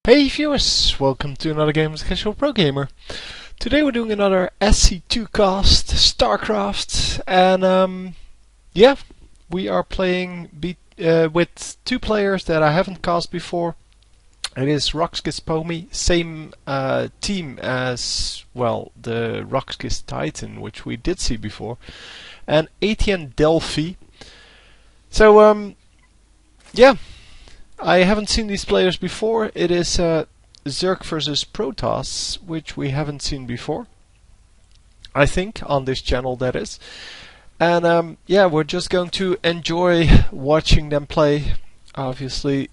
Hey viewers, welcome to another game with Casual Pro Gamer. Today we're doing another SC2 cast, Starcraft, and yeah, we are playing with two players that I haven't cast before. It is RoXKISPomi, same team as, well, the RoXKIS Titan, which we did see before, and aTnDelphi. So, yeah. I haven't seen these players before. It is Zerg versus Protoss, which we haven't seen before. I think, on this channel that is. And yeah, we're just going to enjoy watching them play. Obviously,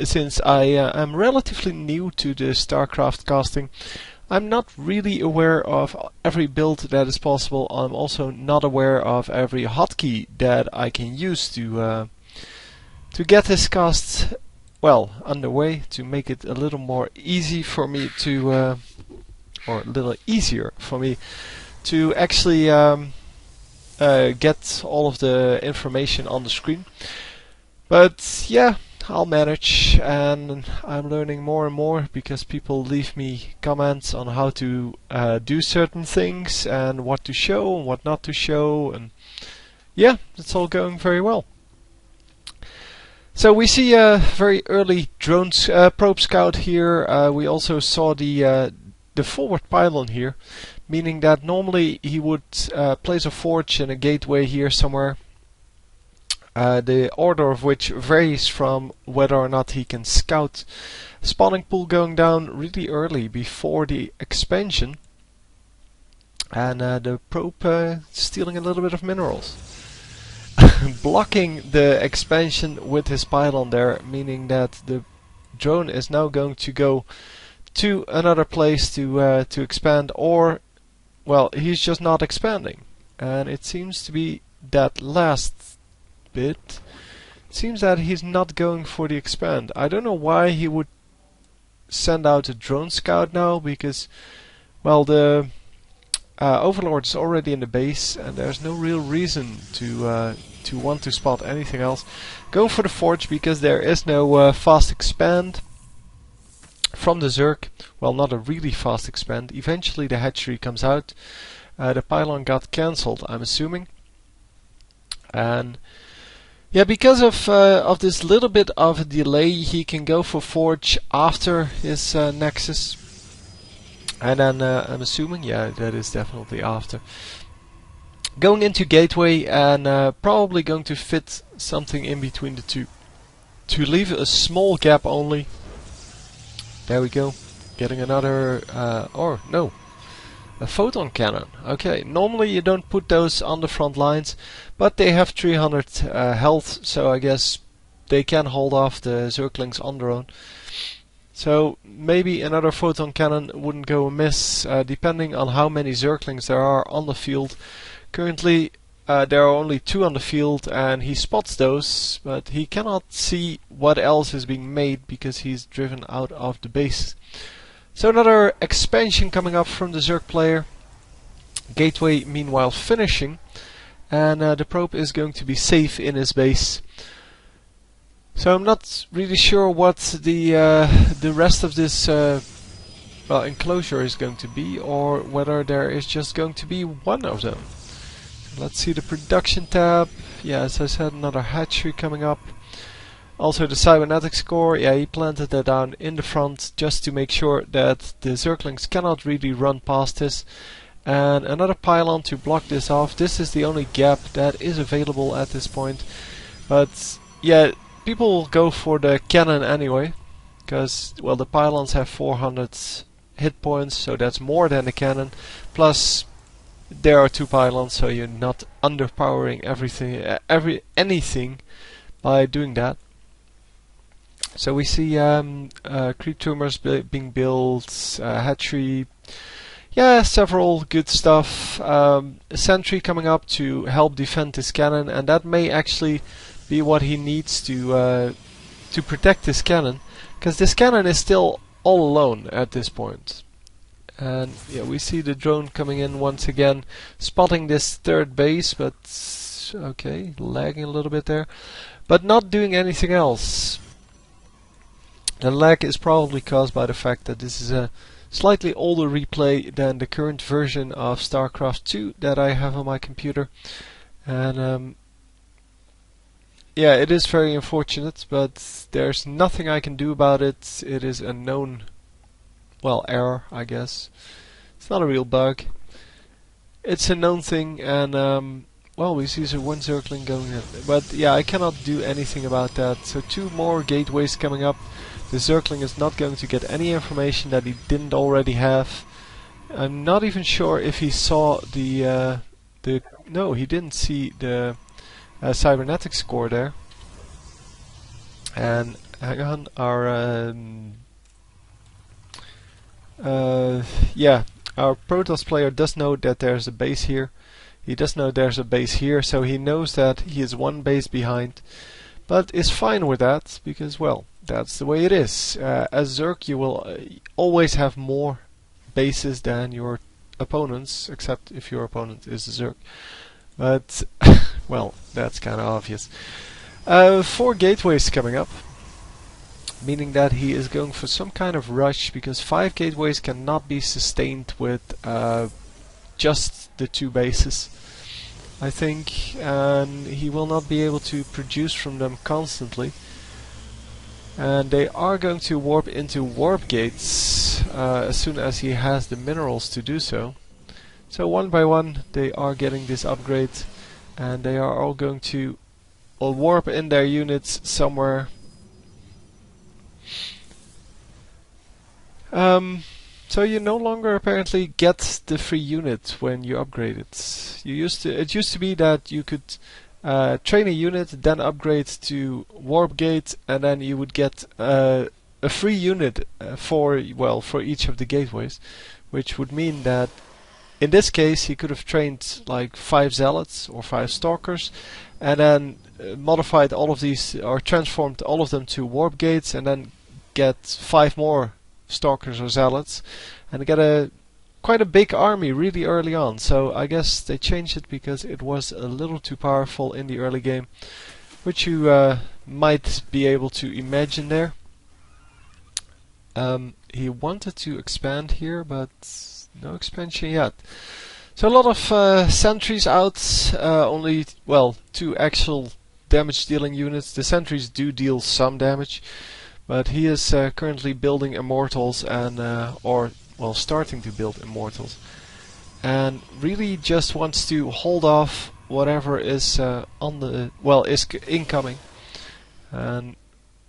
since I am relatively new to the StarCraft casting, I'm not really aware of every build that is possible. I'm also not aware of every hotkey that I can use to get this cast, well, underway, to make it a little more easy for me to, or a little easier for me to actually get all of the information on the screen. But yeah, I'll manage, and I'm learning more and more because people leave me comments on how to do certain things and what to show and what not to show, and yeah, it's all going very well. So we see a very early drone probe scout here. We also saw the forward pylon here, meaning that normally he would place a forge and a gateway here somewhere. The order of which varies from whether or not he can scout. Spawning pool going down really early before the expansion, and the probe stealing a little bit of minerals. Blocking the expansion with his pylon there, meaning that the drone is now going to go to another place to expand, or, well, he's just not expanding. And it seems to be that last bit. It seems that he's not going for the expand. I don't know why he would send out a drone scout now, because, well, the Overlord is already in the base, and there's no real reason to want to spot anything else. Go for the forge because there is no fast expand from the Zerg. Well, not a really fast expand. Eventually the hatchery comes out. The pylon got cancelled, I'm assuming. And yeah, because of this little bit of a delay, he can go for forge after his nexus. And then I'm assuming, yeah, that is definitely after. Going into gateway, and probably going to fit something in between the two to leave a small gap only. There we go. Getting another, or no, a photon cannon. Okay, normally you don't put those on the front lines, but they have 300 health, so I guess they can hold off the Zerglings on their own. So maybe another photon cannon wouldn't go amiss, depending on how many Zerglings there are on the field. Currently there are only 2 on the field, and he spots those, but he cannot see what else is being made because he's driven out of the base. So another expansion coming up from the Zerg player. Gateway meanwhile finishing, and the probe is going to be safe in his base. So I'm not really sure what the rest of this well, enclosure is going to be, or whether there is just going to be one of them. Let's see the production tab. Yeah, as I said, another hatchery coming up. Also the cybernetics core. Yeah, he planted that down in the front just to make sure that the Zerglings cannot really run past this. And another pylon to block this off. This is the only gap that is available at this point. But yeah, people will go for the cannon anyway, because, well, the pylons have 400 hit points, so that's more than the cannon. Plus, there are 2 pylons, so you're not underpowering anything by doing that. So we see creep tumors being built, hatchery, yeah, several good stuff. A sentry coming up to help defend this cannon, and that may actually be what he needs to protect this cannon, because this cannon is still all alone at this point. And yeah, we see the drone coming in once again, spotting this third base, but Okay, lagging a little bit there, but not doing anything else. The lag is probably caused by the fact that this is a slightly older replay than the current version of Starcraft 2 that I have on my computer. And yeah, it is very unfortunate, but there's nothing I can do about it. It is a known, well, error, I guess. It's not a real bug. It's a known thing, and well, we see the one circling going in. But yeah, I cannot do anything about that. So 2 more gateways coming up. The Zergling is not going to get any information that he didn't already have. I'm not even sure if he saw the no, he didn't see the cybernetic score there. And hang on, our yeah, our Protoss player does know that there's a base here. He does know there's a base here, so he knows that he is 1 base behind, but is fine with that because, well, that's the way it is. As Zerg, you will always have more bases than your opponents, except if your opponent is a Zerg. But, well, that's kind of obvious. 4 gateways coming up, meaning that he is going for some kind of rush, because 5 gateways cannot be sustained with just the 2 bases, I think, and he will not be able to produce from them constantly. And they are going to warp into warp gates as soon as he has the minerals to do so. So one by one they are getting this upgrade, and they are all going to warp in their units somewhere. So you no longer apparently get the free unit when you upgrade it. It used to be that you could train a unit, then upgrade to warp gate, and then you would get a free unit for each of the gateways, which would mean that in this case he could have trained like 5 zealots or 5 stalkers, and then modified all of these, or transformed all of them to warp gates, and then get 5 more stalkers or zealots, and get quite a big army really early on. So I guess they changed it because it was a little too powerful in the early game, which you might be able to imagine there. He wanted to expand here, but no expansion yet. So a lot of sentries out, only, well, 2 actual damage dealing units. The sentries do deal some damage, but he is currently building immortals and well, starting to build immortals, and really just wants to hold off whatever is is incoming. And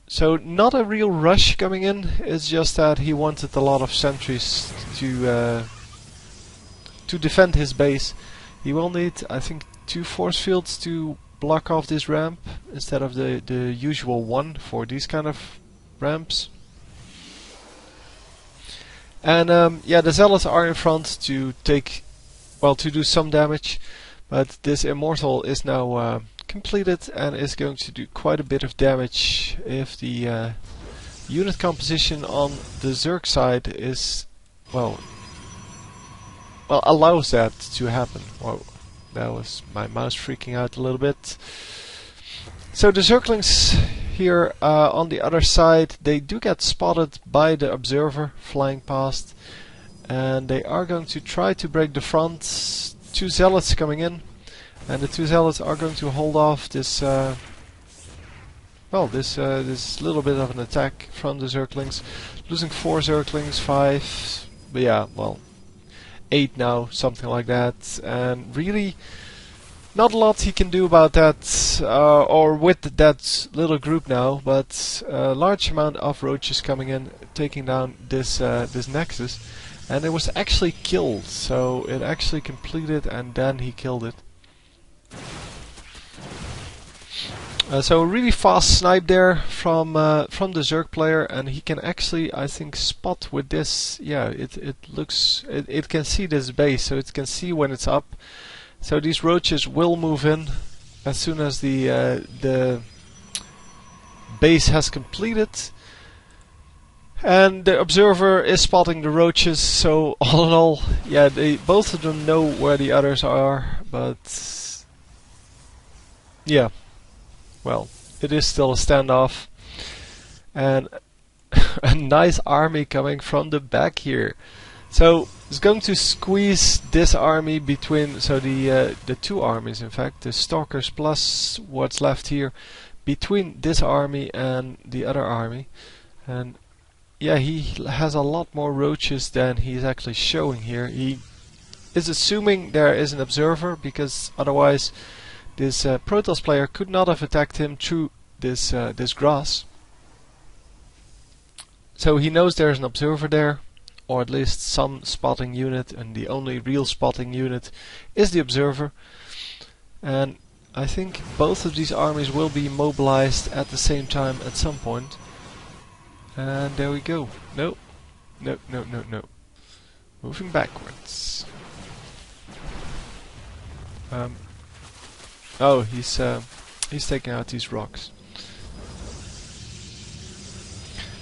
so not a real rush coming in. It's just that he wanted a lot of sentries to defend his base. He will need, I think, 2 force fields to block off this ramp instead of the usual 1 for these kind of ramps. And yeah, the zealots are in front to do some damage, but this immortal is now completed and is going to do quite a bit of damage if the unit composition on the Zerg side is allows that to happen. Whoa, that was my mouse freaking out a little bit. So the Zerglings here on the other side, they do get spotted by the observer flying past, and they are going to try to break the front. 2 zealots coming in, and the 2 zealots are going to hold off this this little bit of an attack from the Zerglings, losing 4 Zerglings, 5, but yeah, well, 8 now, something like that, and really not a lot he can do about that, or with that little group now, but a large amount of roaches coming in, taking down this nexus, and it was actually killed, so it actually completed and then he killed it. So a really fast snipe there from the Zerg player, and he can actually, I think, spot with this. Yeah, it can see this base, so it can see when it's up. So these roaches will move in as soon as the base has completed, and the observer is spotting the roaches. So all in all, yeah, both of them know where the others are, but yeah, well, it is still a standoff, and a nice army coming from the back here. So it's going to squeeze this army between, so the two armies, in fact, the Stalkers plus what's left here, between this army and the other army. And yeah, he has a lot more roaches than he's actually showing here. He is assuming there is an observer, because otherwise this Protoss player could not have attacked him through this grass. So he knows there's an observer there, or at least some spotting unit, and the only real spotting unit is the observer. And I think both of these armies will be mobilized at the same time at some point. And there we go. No, no, no, no, no. Moving backwards. Oh, he's taking out these rocks.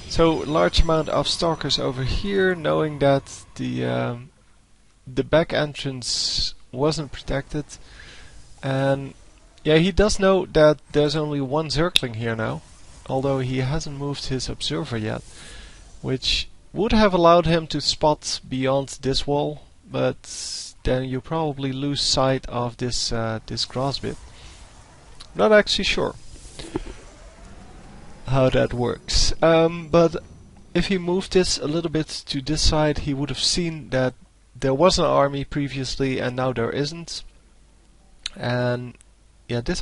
So large amount of stalkers over here, knowing that the back entrance wasn't protected, and yeah, he does know that there's only one Zergling here now, although he hasn't moved his observer yet, which would have allowed him to spot beyond this wall, but then you probably lose sight of this this grass bit. Not actually sure how that works, but if he moved this a little bit to this side, he would have seen that there was an army previously and now there isn't. And yeah, this